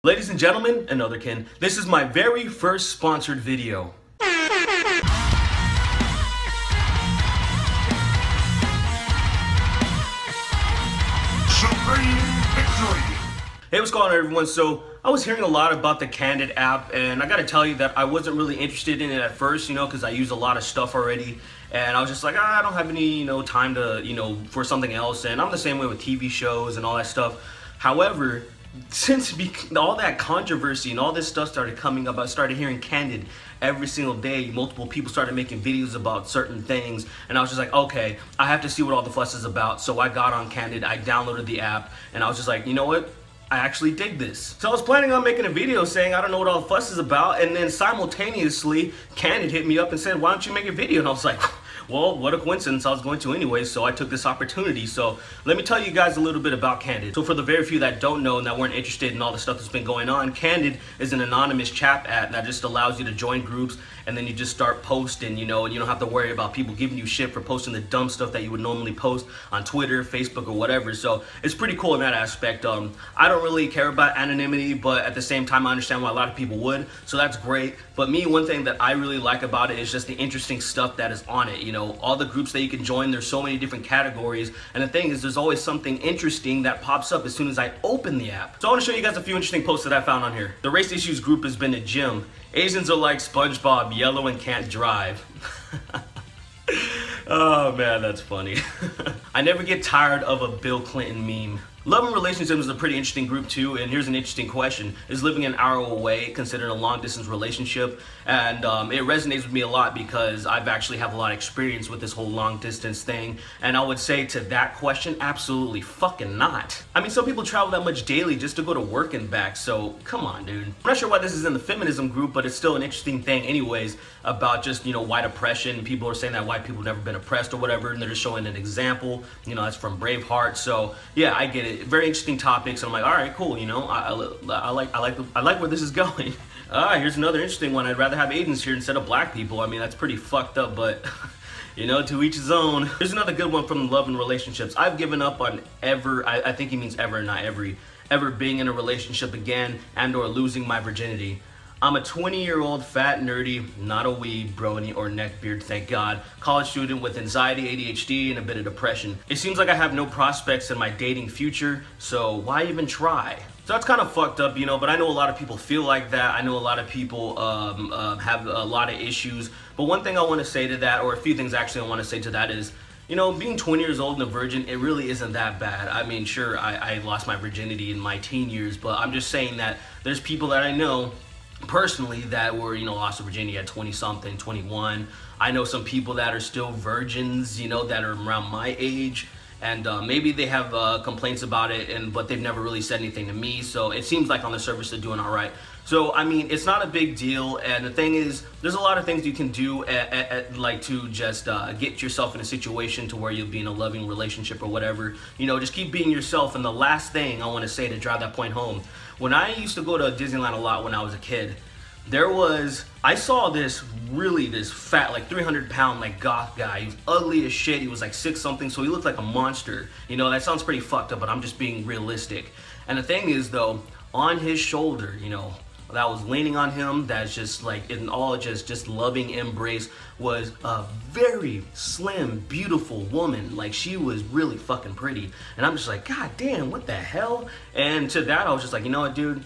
Ladies and gentlemen, and otherkin, this is my very first sponsored video. Hey, what's going on, everyone? So I was hearing a lot about the Candid app, and I gotta tell you that I wasn't really interested in it at first, because I use a lot of stuff already, and I was just like, I don't have any, time to, for something else, and I'm the same way with TV shows and all that stuff. However, since all that controversy and all this stuff started coming up, I started hearing Candid every single day. Multiple people started making videos about certain things, and I was just like, okay, I have to see what all the fuss is about. So I got on Candid, I downloaded the app, and I was just like, you know what? I actually dig this. So I was planning on making a video saying I don't know what all the fuss is about, and then simultaneously Candid hit me up and said, why don't you make a video? And I was like, well, what a coincidence, I was going to anyway, so I took this opportunity. So let me tell you guys a little bit about Candid. So for the very few that don't know and that weren't interested in all the stuff that's been going on, Candid is an anonymous chat app that just allows you to join groups, and then you just start posting, and you don't have to worry about people giving you shit for posting the dumb stuff that you would normally post on Twitter, Facebook, or whatever. So it's pretty cool in that aspect. I don't really care about anonymity, but at the same time, I understand why a lot of people would, so that's great. But me, one thing that I really like about it is just the interesting stuff that is on it. All the groups that you can join, there's so many different categories, and the thing is, there's always something interesting that pops up as soon as I open the app. So I want to show you guys a few interesting posts that I found on here. The race issues group has been a gym. Asians are like SpongeBob, yellow and can't drive. Oh man, that's funny. I never get tired of a Bill Clinton meme. Love and relationships is a pretty interesting group too, and here's an interesting question. Is living an hour away considered a long distance relationship? And it resonates with me a lot because I've actually have a lot of experience with this whole long distance thing, and I would say to that question, absolutely fucking not. I mean, some people travel that much daily just to go to work and back, so come on, dude. I'm not sure why this is in the feminism group, but it's still an interesting thing anyways, about just, white oppression. People are saying that white people have never been oppressed or whatever, and they're just showing an example. That's from Braveheart. So yeah, I get it. Very interesting topics, and I'm like, all right, cool. I like where this is going. Here's another interesting one. I'd rather have Asians here instead of black people. I mean, that's pretty fucked up, but to each his own. Here's another good one from Love and Relationships. I've given up on ever, I think he means ever, not every, ever being in a relationship again and or losing my virginity. I'm a 20-year-old fat nerdy, not a weeb, brony, or neckbeard, thank God, college student with anxiety, ADHD, and a bit of depression. It seems like I have no prospects in my dating future, so why even try? So that's kind of fucked up, but I know a lot of people feel like that. I know a lot of people have a lot of issues. But one thing I want to say to that, or a few things actually I want to say to that is, being 20 years old and a virgin, it really isn't that bad. I mean, sure, I lost my virginity in my teen years, but I'm just saying that there's people that I know personally that were lost their virginity at 20 something, 21. I know some people that are still virgins, that are around my age, and maybe they have complaints about it, but they've never really said anything to me, so it seems like on the surface they're doing all right. So I mean, it's not a big deal, and the thing is, there's a lot of things you can do like to just get yourself in a situation to where you'll be in a loving relationship or whatever. Just keep being yourself. And the last thing I want to say to drive that point home, when I used to go to Disneyland a lot when I was a kid, I saw this fat, like 300-pound, like goth guy. He was ugly as shit. He was like 6 something, so he looked like a monster. That sounds pretty fucked up, but I'm just being realistic. And the thing is, though, on his shoulder, that was leaning on him, that's just like in all just loving embrace, was a very slim, beautiful woman. Like, she was really fucking pretty. And I'm just like, God damn, what the hell? And to that, I was just like, you know what, dude?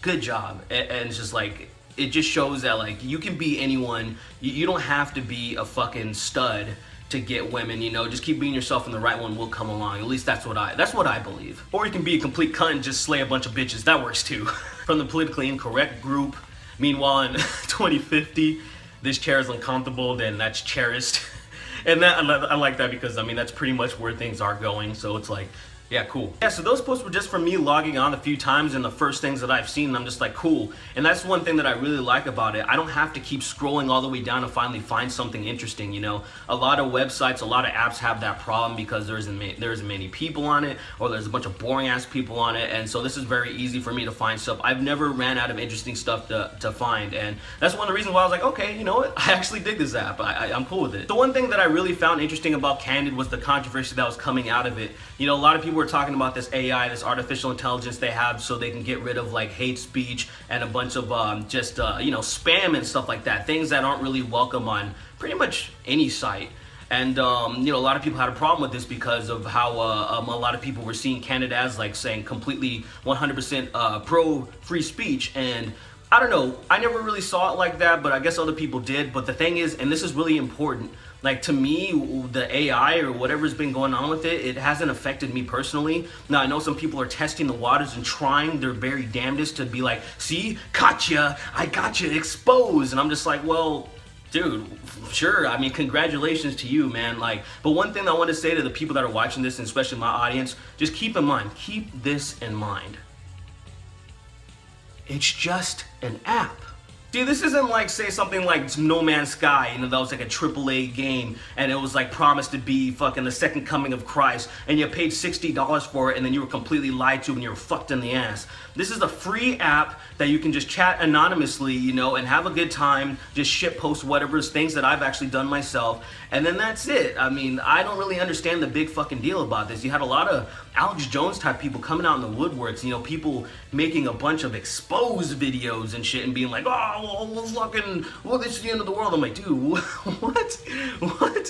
Good job. And it's just like, it just shows that, like, you can be anyone. You don't have to be a fucking stud to get women, just keep being yourself and the right one will come along. At least that's what I believe. Or you can be a complete cunt and just slay a bunch of bitches. That works too. From the politically incorrect group. Meanwhile, in 2050, this chair is uncomfortable, then that's cherished. And that I like that because, I mean, that's pretty much where things are going. So it's like, yeah, cool. Yeah, so those posts were just from me logging on a few times, and the first things that I've seen, and I'm just like, cool. And that's one thing that I really like about it. I don't have to keep scrolling all the way down to finally find something interesting, A lot of websites, a lot of apps have that problem because there isn't many people on it, or there's a bunch of boring ass people on it, and so this is very easy for me to find stuff. I've never ran out of interesting stuff to find, and that's one of the reasons why I was like, okay, you know what? I actually dig this app. I'm cool with it. The one thing that I really found interesting about Candid was the controversy that was coming out of it. A lot of people were talking about this AI, this artificial intelligence they have so they can get rid of like hate speech and a bunch of you know, spam and stuff like that, things that aren't really welcome on pretty much any site. And you know, a lot of people had a problem with this because of how a lot of people were seeing Candid as like saying completely 100% pro free speech. And I don't know, I never really saw it like that, but I guess other people did. But the thing is, and this is really important, like to me, the AI or whatever's been going on with it, it hasn't affected me personally. Now I know some people are testing the waters and trying their very damnedest to be like, see, gotcha, I got you exposed. And I'm just like, well, dude, sure, I mean, congratulations to you, man. Like, but one thing I want to say to the people that are watching this, and especially my audience, just keep in mind, keep this in mind. It's just an app. See, this isn't like, say, something like No Man's Sky, you know, that was like a AAA game, and it was like promised to be fucking the second coming of Christ, and you paid $60 for it, and then you were completely lied to and you were fucked in the ass. This is a free app that you can just chat anonymously, you know, and have a good time, just shit post whatever, things that I've actually done myself, and then that's it. I mean, I don't really understand the big fucking deal about this. You had a lot of Alex Jones type people coming out in the woodworks, you know, people making a bunch of exposed videos and shit and being like, oh, well, fucking, well, this is the end of the world. I'm like, dude, what?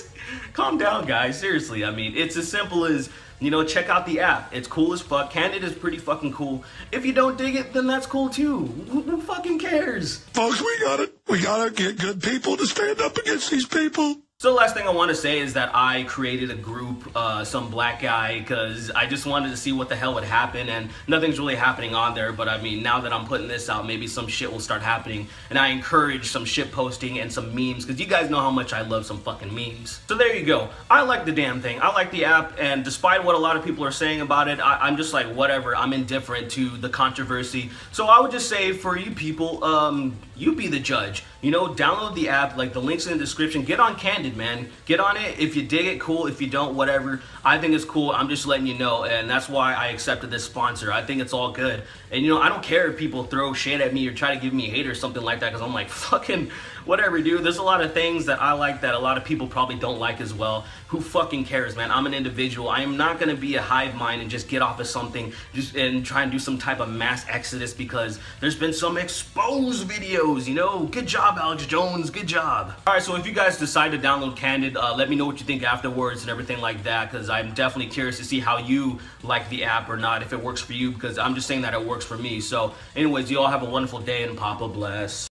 Calm down, guys, seriously. I mean, it's as simple as, you know, check out the app. It's cool as fuck. Candid is pretty fucking cool. If you don't dig it, then that's cool too. Who fucking cares? Folks, we gotta get good people to stand up against these people. So the last thing I want to say is that I created a group, Some Black Guy, because I just wanted to see what the hell would happen, and nothing's really happening on there. But I mean, now that I'm putting this out, maybe some shit will start happening, and I encourage some shit posting and some memes, because you guys know how much I love some fucking memes. So there you go. I like the damn thing. I like the app, and despite what a lot of people are saying about it, I'm just like, whatever. I'm indifferent to the controversy. So I would just say, for you people, you be the judge. You know, download the app, like the link's in the description. Get on Candid, man. Get on it. If you dig it, cool. If you don't, whatever. I think it's cool. I'm just letting you know, and that's why I accepted this sponsor. I think it's all good. And, you know, I don't care if people throw shit at me or try to give me hate or something like that, because I'm like, fucking whatever, dude. There's a lot of things that I like that a lot of people probably don't like as well. Who fucking cares, man? I'm an individual. I am not going to be a hive mind and just get off of something and try and do some type of mass exodus because there's been some exposed videos, you know? Good job, Alex Jones. Good job. All right, so if you guys decide to download Candid, let me know what you think afterwards and everything like that, because I'm definitely curious to see how you like the app or not, if it works for you, because I'm just saying that it works for me. So anyways, you all have a wonderful day, and Papa bless.